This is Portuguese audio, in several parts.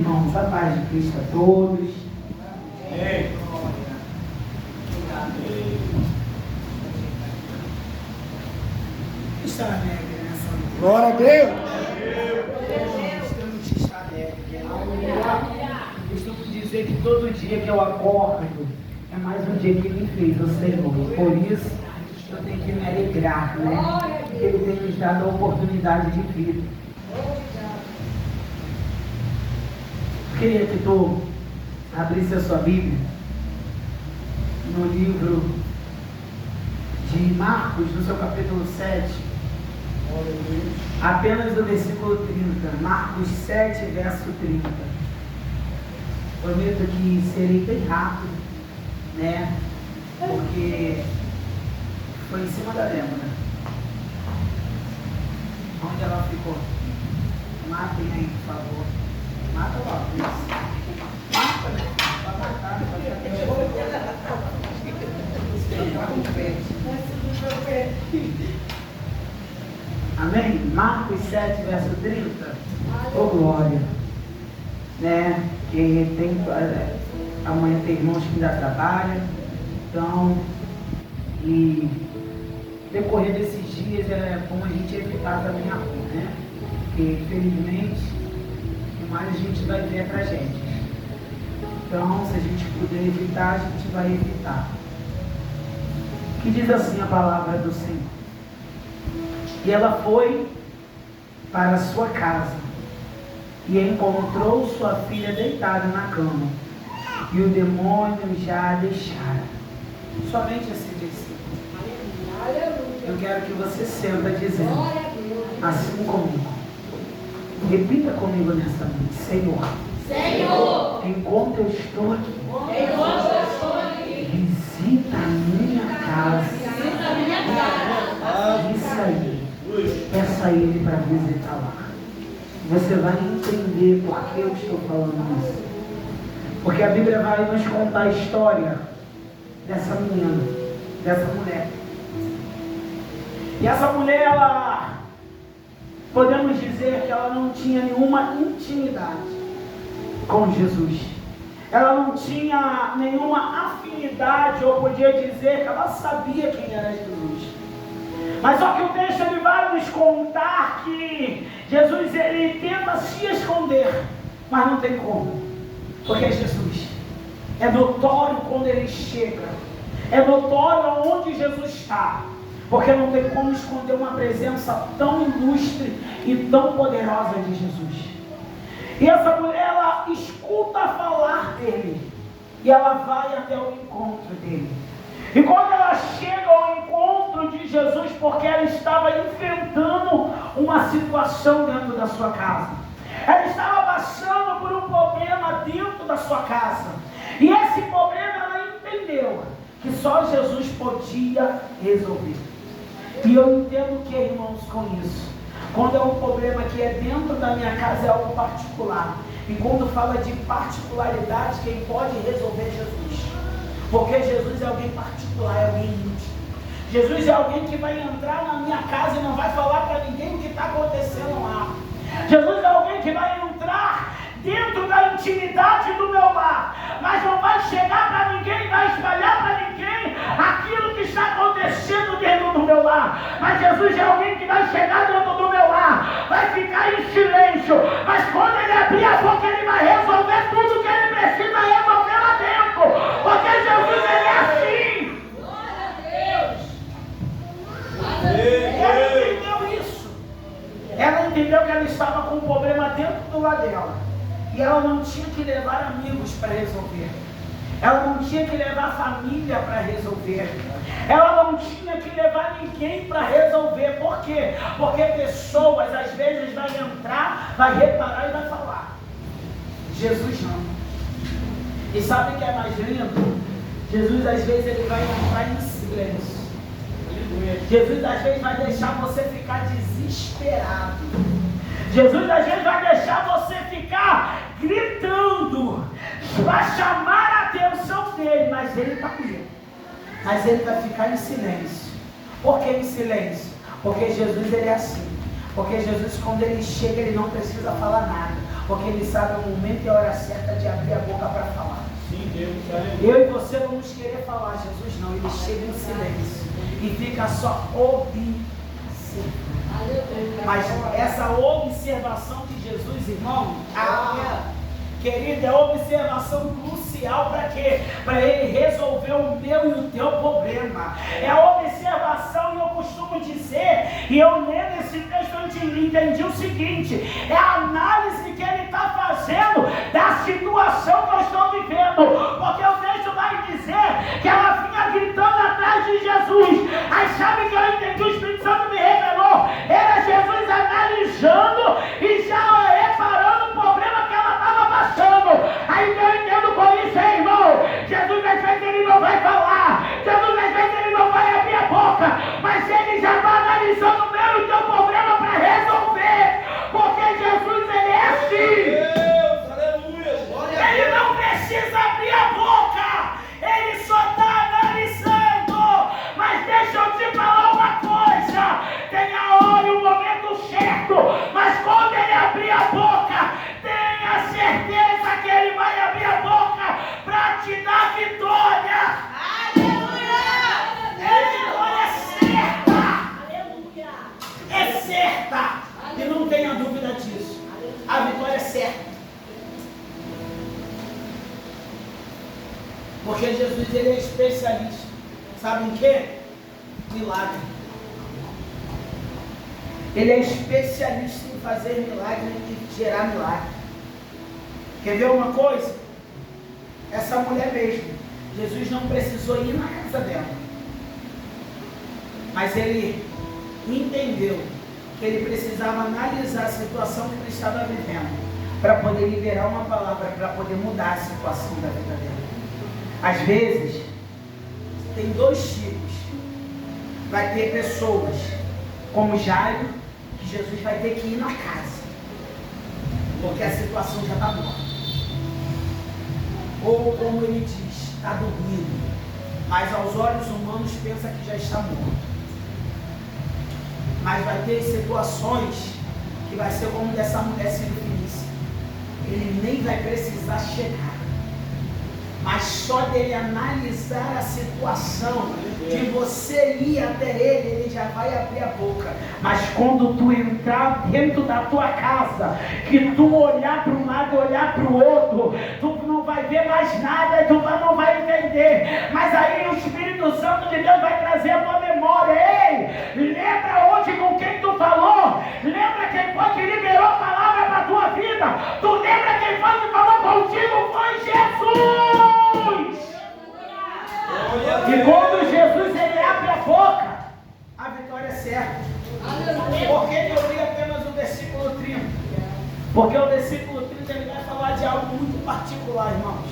Irmãos, a paz de Cristo a todos. Amém. Está alegre nessa noite. Glória a Deus. Estamos de estar alegre. Costumo dizer que todo dia que eu acordo é mais um dia que Ele fez, o Senhor. Por isso, eu tenho que me alegrar, né? Porque Ele tem nos dado a oportunidade de vida. Queria que tu abrisse a sua Bíblia no livro de Marcos, no seu capítulo 7, apenas do versículo 30, Marcos 7, verso 30. Prometo que serei bem rápido, né? Porque foi em cima da lembra. Onde ela ficou? Matem aí, por favor. Mata logo, isso. Mata, né? Vai matar, amém? Marcos 7, verso 30. Ô glória. Né? Que tem, amanhã tem irmãos que ainda trabalham. Então, e decorrer desses dias é bom a gente evitar também a rua, né? Porque infelizmente mas a gente vai ver pra gente. Então, se a gente puder evitar, a gente vai evitar. Que diz assim a palavra do Senhor. E ela foi para a sua casa e encontrou sua filha deitada na cama. E o demônio já a deixara. Somente esse versículo. Eu quero que você senta dizendo, assim comigo. Repita comigo nessa noite, Senhor. Senhor, Enquanto eu estou aqui, visita a minha casa. Isso aí. Peça a Ele para visitar lá. Você vai entender por que eu estou falando isso. Porque a Bíblia vai nos contar a história dessa menina, dessa mulher. E essa mulher, ela... podemos dizer que ela não tinha nenhuma intimidade com Jesus. Ela não tinha nenhuma afinidade, ou podia dizer que ela sabia quem era Jesus. Mas só que o texto ele vai nos contar que Jesus ele tenta se esconder, mas não tem como. Porque é Jesus. É notório quando ele chega. É notório onde Jesus está. Porque não tem como esconder uma presença tão ilustre e tão poderosa de Jesus. E essa mulher, ela escuta falar dele. E ela vai até o encontro dele. E quando ela chega ao encontro de Jesus, porque ela estava enfrentando uma situação dentro da sua casa. Ela estava passando por um problema dentro da sua casa. E esse problema ela entendeu que só Jesus podia resolver. E eu entendo que, irmãos, com isso, quando é um problema que é dentro da minha casa, é algo particular. E quando fala de particularidade, quem pode resolver é Jesus. Porque Jesus é alguém particular, é alguém íntimo. Jesus é alguém que vai entrar na minha casa e não vai falar para ninguém o que está acontecendo lá. Jesus é alguém que vai entrar dentro da intimidade do meu lar, mas não vai chegar para ninguém, vai espalhar para ninguém aquilo que está acontecendo dentro do meu lar. Mas Jesus é alguém que vai chegar dentro do meu lar, vai ficar em silêncio, mas quando ele abrir a boca, ele vai resolver tudo que ele precisa resolver lá dentro, porque Jesus ele é assim. Glória a Deus. Ela entendeu isso. Ela entendeu que ela estava com um problema dentro do lar dela. E ela não tinha que levar amigos para resolver. Ela não tinha que levar família para resolver. Ela não tinha que levar ninguém para resolver. Por quê? Porque pessoas às vezes vai entrar, vai reparar e vai falar. Jesus não. E sabe o que é mais lindo? Jesus às vezes ele vai entrar em silêncio. Jesus às vezes vai deixar você ficar desesperado. Jesus às vezes vai deixar você ficar gritando, vai chamar a atenção dele, mas ele está ali. Mas ele vai ficar em silêncio. Por que em silêncio? Porque Jesus ele é assim. Porque Jesus, quando ele chega, ele não precisa falar nada. Porque Ele sabe o momento e a hora certa de abrir a boca para falar. Sim, Deus. Eu e você vamos querer falar, Jesus não. Ele chega em silêncio e fica só observando. Mas essa observação de Jesus, irmão, querido, é observação crucial para quê? Para Ele resolver o meu e o teu problema. É a observação, e eu costumo dizer, e eu lendo esse texto eu entendi o seguinte: é a análise que Ele está fazendo da situação que eu estou vivendo. Porque o texto vai dizer que ela vinha gritando atrás de Jesus. Aí sabe que eu entendi, o Espírito Santo me revelou, era Jesus analisando e já reparando o problema que ela estava passando. Aí que eu entendo com isso, irmão, Jesus às vezes Ele não vai falar, Jesus às vezes Ele não vai abrir a boca, mas Ele já está analisando o meu e o teu problema para resolver, porque Jesus Ele é assim. Deus, aleluia. Ele não precisa abrir a boca, Ele só está analisando. Mas deixa eu te falar uma coisa, tem a hora e o momento certo, mas quando Ele abrir a boca, tenha certeza que Ele vai abrir a boca para te dar vitória. Aleluia! É vitória certa. Aleluia! É certa. E não tenha dúvida disso. A vitória é certa. Porque Jesus Ele é especialista. Sabe em quê? Milagre. Ele é especialista em fazer milagre e gerar milagre. Quer ver uma coisa? Essa mulher mesmo, Jesus não precisou ir na casa dela. Mas Ele entendeu que Ele precisava analisar a situação que Ele estava vivendo para poder liberar uma palavra, para poder mudar a situação da vida dela. Às vezes, tem dois tipos. Vai ter pessoas como Jairo, que Jesus vai ter que ir na casa, porque a situação já está morta. Ou como ele diz, está dormindo, mas aos olhos humanos pensa que já está morto. Mas vai ter situações que vai ser como dessa mulher Sírio-Fenícia. Ele nem vai precisar chegar, mas só dele analisar a situação, de você ir até ele já vai abrir a boca. Mas quando tu entrar dentro da tua casa, que tu olhar para um lado e olhar para o outro, tu não vai ver mais nada e tu não vai entender. Mas aí o Espírito Santo de Deus vai trazer a tua memória. Ei, lembra onde com quem tu falou? Lembra quem foi que liberou a palavra para a tua vida? Tu lembra quem foi que falou contigo? Foi Jesus! E quando Jesus ele abre a boca, a vitória é certa. Por que eu li apenas o versículo 30? Porque o versículo 30 ele vai falar de algo muito particular, irmãos.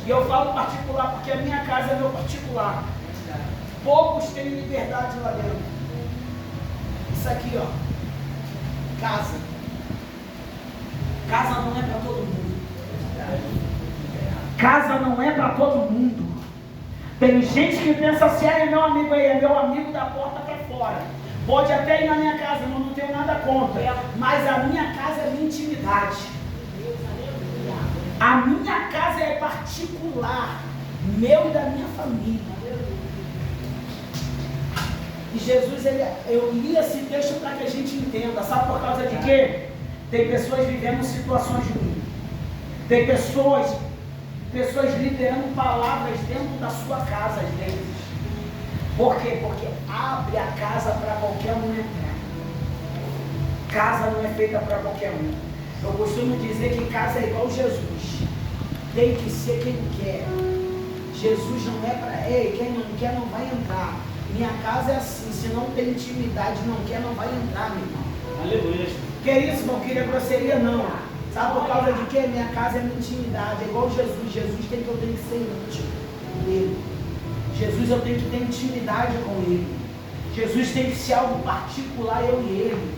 E eu falo particular porque a minha casa é meu particular. Poucos têm liberdade lá dentro. Isso aqui, ó. Casa. Casa não é para todo mundo. Casa não é para todo mundo. Tem gente que pensa assim, é meu amigo aí, é meu amigo da porta para fora. Pode até ir na minha casa, eu não tenho nada contra. Mas a minha casa é minha intimidade. A minha casa é particular, meu e da minha família. E Jesus, eu li esse texto para que a gente entenda. Sabe por causa de quê? Tem pessoas vivendo situações ruins. Tem pessoas liberando palavras dentro da sua casa às vezes. Por quê? Porque abre a casa para qualquer um entrar. Casa não é feita para qualquer um. Eu costumo dizer que casa é igual Jesus. Tem que ser quem quer. Jesus não é para... Ei, quem não quer não vai entrar. Minha casa é assim, se não tem intimidade, não quer, não vai entrar, meu irmão. Aleluia. Querido, não queria grosseria não. Sabe por causa de quê? Minha casa é minha intimidade. É igual Jesus. Jesus tem que eu tenho que ser íntimo dele. Jesus eu tenho que ter intimidade com ele. Jesus tem que ser algo particular, eu e ele.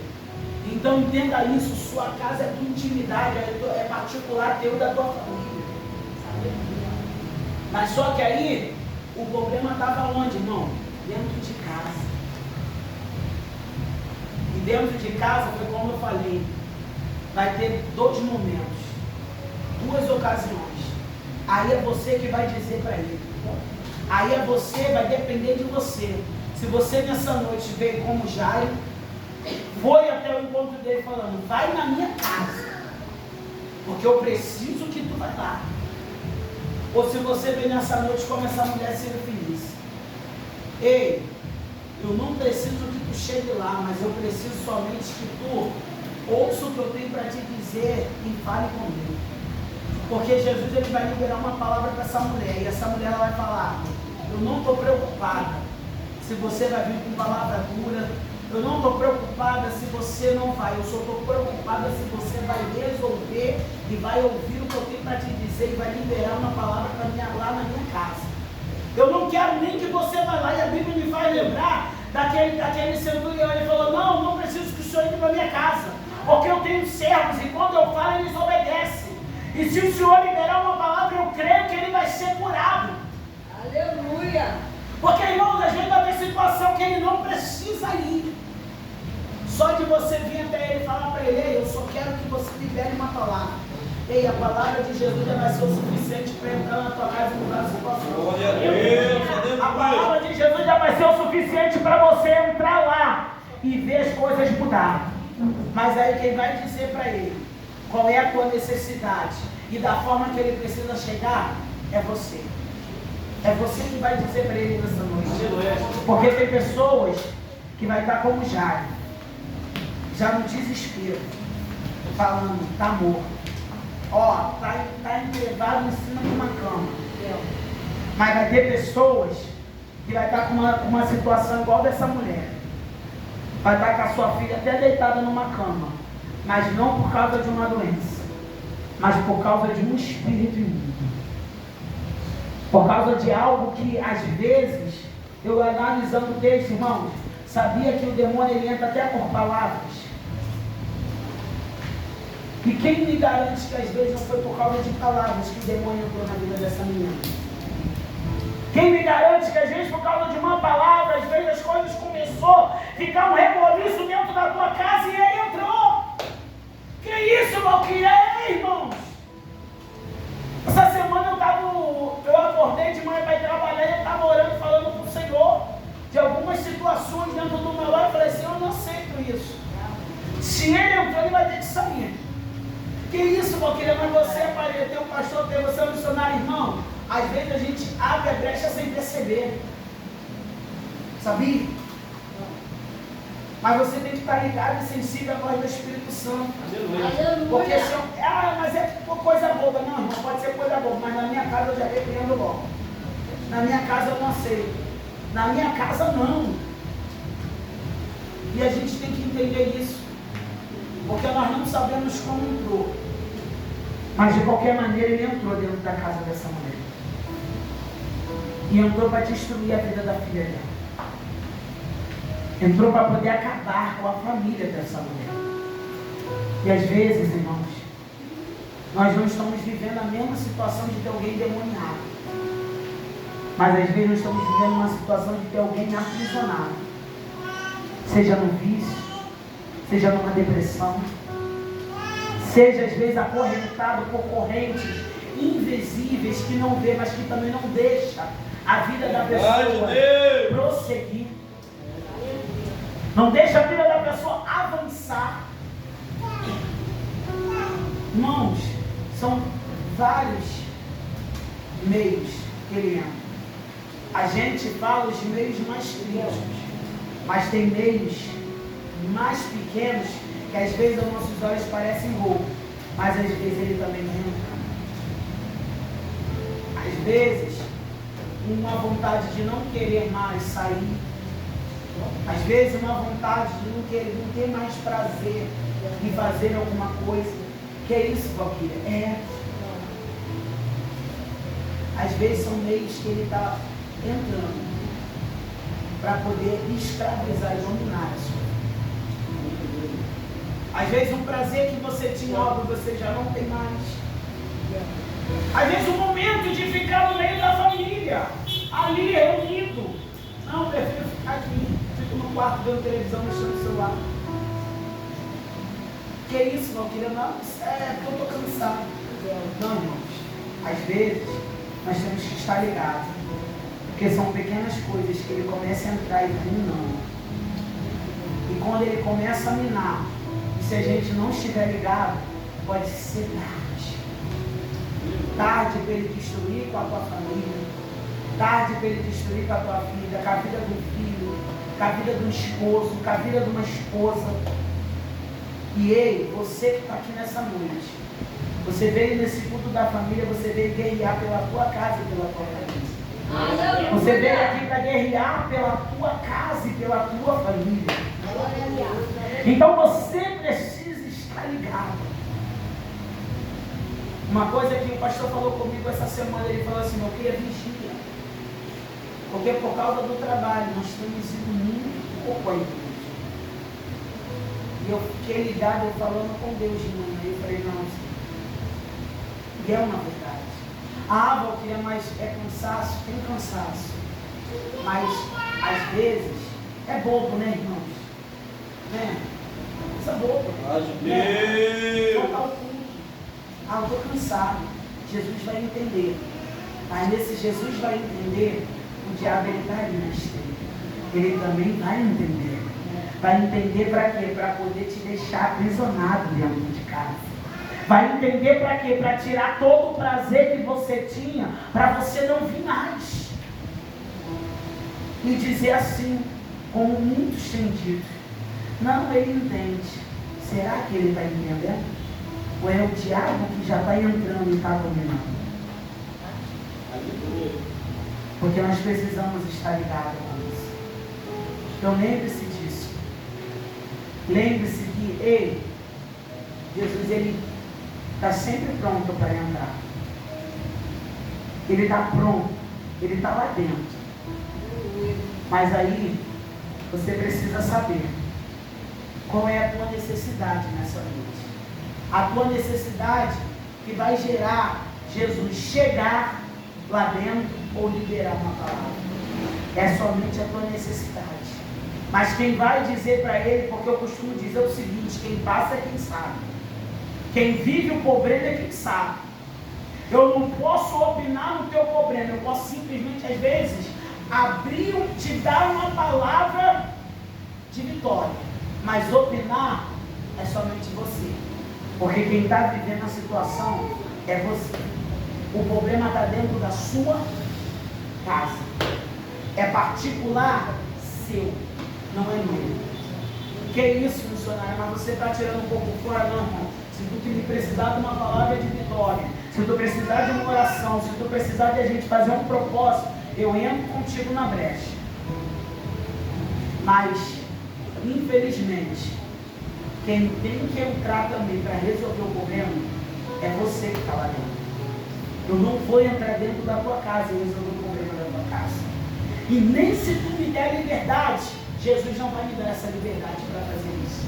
Então entenda isso, sua casa é tua intimidade, é particular teu e da tua família. Mas só que aí, o problema estava onde, irmão? Dentro de casa. E dentro de casa foi como eu falei. vai ter dois momentos, duas ocasiões. Aí é você que vai dizer para ele. Aí é você, vai depender de você. Se você nessa noite veio como Jairo, foi até o encontro dele falando, vai na minha casa, porque eu preciso que tu vai lá. Ou se você veio nessa noite como essa mulher ser feliz. Ei, eu não preciso que tu chegue lá, mas eu preciso somente que tu ouça o que eu tenho para te dizer e fale comigo. Porque Jesus ele vai liberar uma palavra para essa mulher, e essa mulher ela vai falar, eu não estou preocupada se você vai vir com palavra dura, eu não estou preocupada se você não vai, eu só estou preocupada se você vai resolver e vai ouvir o que eu tenho para te dizer e vai liberar uma palavra para mim lá na minha casa. Eu não quero nem que você vá lá, e a Bíblia me faz lembrar daquele centurião. Ele falou, não preciso que o senhor entre para minha casa, porque eu tenho servos e quando eu falo eles obedecem. E se o senhor liberar uma palavra, eu creio que ele vai ser curado. Aleluia! Porque, irmãos, às vezes vai ter situação que ele não precisa ir. Só de você vir até ele e falar para ele, ei, eu só quero que você libere uma palavra. Ei, a palavra de Jesus já vai ser o suficiente para entrar na tua casa e mudar a situação. Glória a Deus, a palavra de Jesus já vai ser o suficiente para você entrar lá e ver as coisas mudar. Mas aí quem vai dizer para ele qual é a tua necessidade e da forma que ele precisa chegar é você. É você que vai dizer para ele nessa noite. Porque tem pessoas que vai estar como Jairo, já no desespero, falando, está morto. Ó, está enterrado em cima de uma cama. Mas vai ter pessoas que vai estar com uma situação igual dessa mulher. Vai estar com a sua filha até deitada numa cama. Mas não por causa de uma doença, mas por causa de um espírito imundo. Por causa de algo que às vezes, eu analisando o texto, irmãos, sabia que o demônio ele entra até por palavras. E quem me garante que às vezes não foi por causa de palavras que o demônio entrou na vida dessa menina? Quem me garante que às vezes por causa de uma palavra, às vezes as coisas começou a ficar um reboliço dentro da tua casa e ele entrou? Que isso, Valquíria? Irmãos? Essa semana eu acordei de manhã para ir trabalhar e eu estava orando, falando com o Senhor de algumas situações dentro do meu lar. Eu falei, Senhor, eu não aceito isso. Se ele entrou, ele vai ter que sair. Que isso, Valquíria? Mas você é parede, tem um pastor, tem você é um missionário, irmão. Às vezes a gente abre a brecha sem perceber. Sabia? Mas você tem que estar ligado e sensível à voz do Espírito Santo. Aleluia. Porque se eu, mas é coisa boba. Não, irmão, pode ser coisa boba, mas na minha casa eu já repreendo logo. Na minha casa eu não aceito. Na minha casa não. E a gente tem que entender isso. Porque nós não sabemos como entrou. Mas de qualquer maneira ele entrou dentro da casa dessa mulher. E entrou para destruir a vida da filha dela. Entrou para poder acabar com a família dessa mulher. E às vezes, irmãos, nós não estamos vivendo a mesma situação de ter alguém demoniado. Mas às vezes nós estamos vivendo uma situação de ter alguém aprisionado. Seja no vício, seja numa depressão, seja às vezes acorrentado por correntes invisíveis que não vê, mas que também não deixa a vida da pessoa prosseguir. Não deixa a vida da pessoa avançar. Irmãos, são vários meios que ele entra. A gente fala os meios mais críticos, mas tem meios mais pequenos que às vezes aos nossos olhos parecem roubo, mas às vezes ele também não entra. Às vezes, uma vontade de não querer mais sair, às vezes uma vontade de não ter mais prazer em fazer alguma coisa. Que é isso, Valquíria? Às vezes são meios que ele está entrando para poder escravizar e dominar a sua vida. Às vezes um prazer que você tinha algo você já não tem mais. Às vezes um momento de ficar no meio da família, ali reunido. Não, eu prefiro ficar aqui, fico no quarto vendo televisão, mexendo no celular. Que é isso, meu filho? Não, porque eu estou cansado. Não, irmãos. Às vezes, nós temos que estar ligados. Porque são pequenas coisas que ele começa a entrar e vai minando. E quando ele começa a minar, e se a gente não estiver ligado, pode ser tarde. Tarde para ele destruir com a tua família. Tarde para ele destruir com a tua vida, com a vida do filho, com a vida do esposo, com a vida de uma esposa. E ei, você que está aqui nessa noite, você veio nesse culto da família, você veio guerrear pela tua casa e pela tua família. Você veio aqui para guerrear pela tua casa e pela tua família. Então você precisa estar ligado. Uma coisa que o pastor falou comigo essa semana, ele falou assim, meu filho, é vigia. Porque por causa do trabalho, nós temos ido muito pouco à igreja. E eu fiquei ligado, eu falando com Deus de manhã, e eu falei, não, e é uma verdade. Valquíria, mas é cansaço, tem cansaço. Mas, às vezes, é bobo, né, irmãos? Né? Isso é bobo. Faltar o culto. Eu estou cansado. Jesus vai entender. Mas nesse Jesus vai entender, o diabo ele está ali na esteira. Ele também vai entender. Vai entender para quê? Para poder te deixar aprisionado dentro de casa. Vai entender para quê? Para tirar todo o prazer que você tinha, para você não vir mais. E dizer assim, como muitos têm dito, não, ele entende. Será que ele está entendendo? Ou é o diabo que já está entrando e está dominando? Porque nós precisamos estar ligados com isso. Então lembre-se disso. Lembre-se que ele, Jesus, ele está sempre pronto para entrar. Ele está pronto. Ele está lá dentro. Mas aí, você precisa saber qual é a tua necessidade nessa noite. A tua necessidade que vai gerar Jesus chegar lá dentro ou liberar uma palavra. É somente a tua necessidade. Mas quem vai dizer para ele, porque eu costumo dizer o seguinte, quem passa é quem sabe. Quem vive o problema é quem sabe. Eu não posso opinar no teu problema, eu posso simplesmente, às vezes, te dar uma palavra de vitória. Mas opinar é somente você. Porque quem está vivendo a situação é você. O problema está dentro da sua casa. É particular seu, não é meu. Que é isso, missionário? Mas você está tirando um pouco fora, não, irmão. Se tu me precisar de uma palavra de vitória, se tu precisar de uma oração, se tu precisar de a gente fazer um propósito, eu entro contigo na brecha. Mas, infelizmente, quem tem que entrar também para resolver o problema é você que está lá dentro. Eu não vou entrar dentro da tua casa e resolver o problema da tua casa. E nem se tu me der liberdade, Jesus não vai me dar essa liberdade para fazer isso.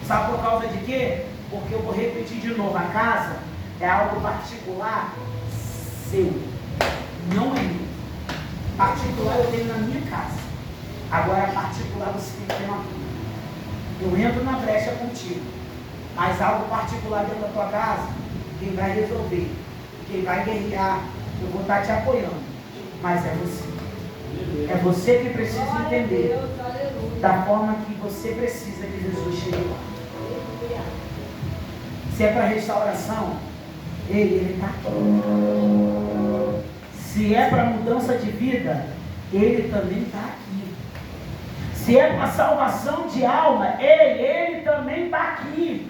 Sabe por causa de quê? Porque eu vou repetir de novo, a casa é algo particular seu, não é meu. Particular eu tenho na minha casa. Agora particular você tem que ter na tua. Eu entro na brecha contigo, mas algo particular dentro da tua casa, quem vai resolver, quem vai guerrear, eu vou estar te apoiando, mas é você. É você que precisa entender da forma que você precisa que Jesus chegue lá. Se é para restauração, ele está aqui. Se é para mudança de vida, ele também está aqui. Se é para salvação de alma, ele também está aqui.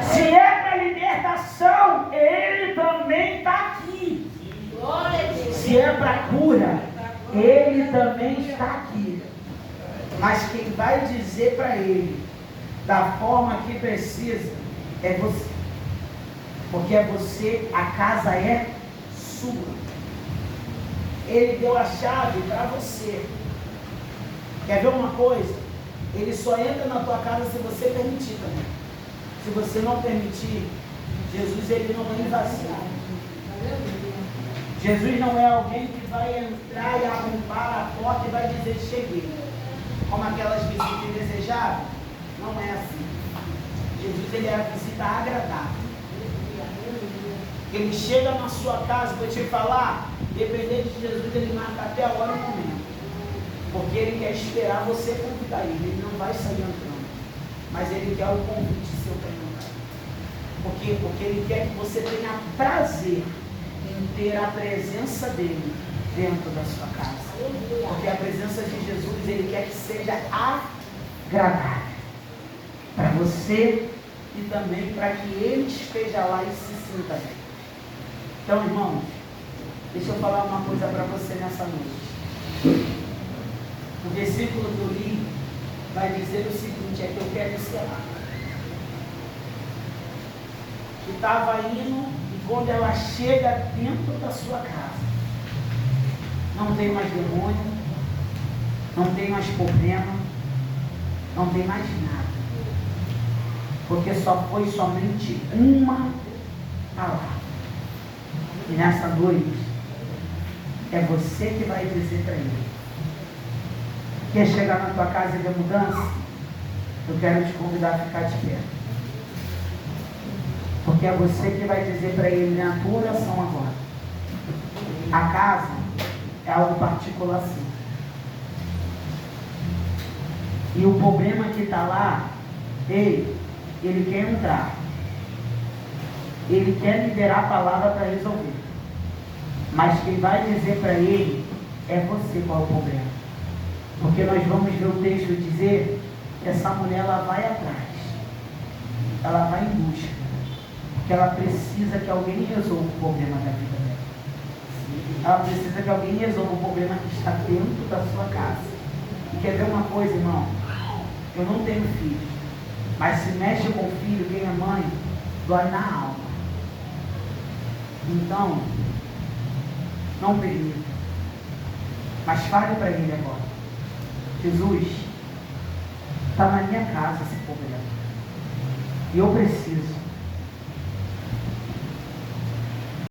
Se é para libertação, ele também está aqui. Se é para cura, ele também está aqui. Mas quem vai dizer para ele da forma que precisa é você. Porque é você, a casa é sua. Ele deu a chave para você. Quer ver uma coisa? Ele só entra na tua casa se você permitir também. Se você não permitir, Jesus ele não vai invadir. Jesus não é alguém que vai entrar e arrombar a porta e vai dizer cheguei. Como aquelas visitas indesejáveis. Não é assim. Jesus, ele é a visita agradável. Ele chega na sua casa, vou te falar, dependendo de Jesus, ele marca até a hora e o momento. Porque ele quer esperar você convidar ele não vai sair entrando. Mas ele quer o convite seu para entrar. Porque ele quer que você tenha prazer em ter a presença dele dentro da sua casa. Porque a presença de Jesus, ele quer que seja agradável para você e também para que ele esteja lá e se sinta bem. Então, irmãos, deixa eu falar uma coisa para você nessa noite. O versículo que eu li vai dizer o seguinte, é que eu quero encerrar. Que estava indo e quando ela chega dentro da sua casa, não tem mais demônio, não tem mais problema, não tem mais nada. Porque só foi somente uma palavra. E nessa noite, é você que vai dizer para ele. Quer chegar na tua casa e ver mudança? Eu quero te convidar a ficar de pé. Porque é você que vai dizer para ele na tua oração agora. A casa é algo particular sim. E o problema que está lá, ele quer entrar. Ele quer liberar a palavra para resolver. Mas quem vai dizer para ele é você qual é o problema. Porque nós vamos ver o texto dizer que essa mulher ela vai atrás. Ela vai em busca. Porque ela precisa que alguém resolva o problema da vida dela. Ela precisa que alguém resolva o problema que está dentro da sua casa. E quer ver uma coisa, irmão? Eu não tenho filho. Mas se mexe com o filho, quem é mãe, dói na alma. Então, não permita. Mas fale para ele agora. Jesus, está na minha casa esse problema. E eu preciso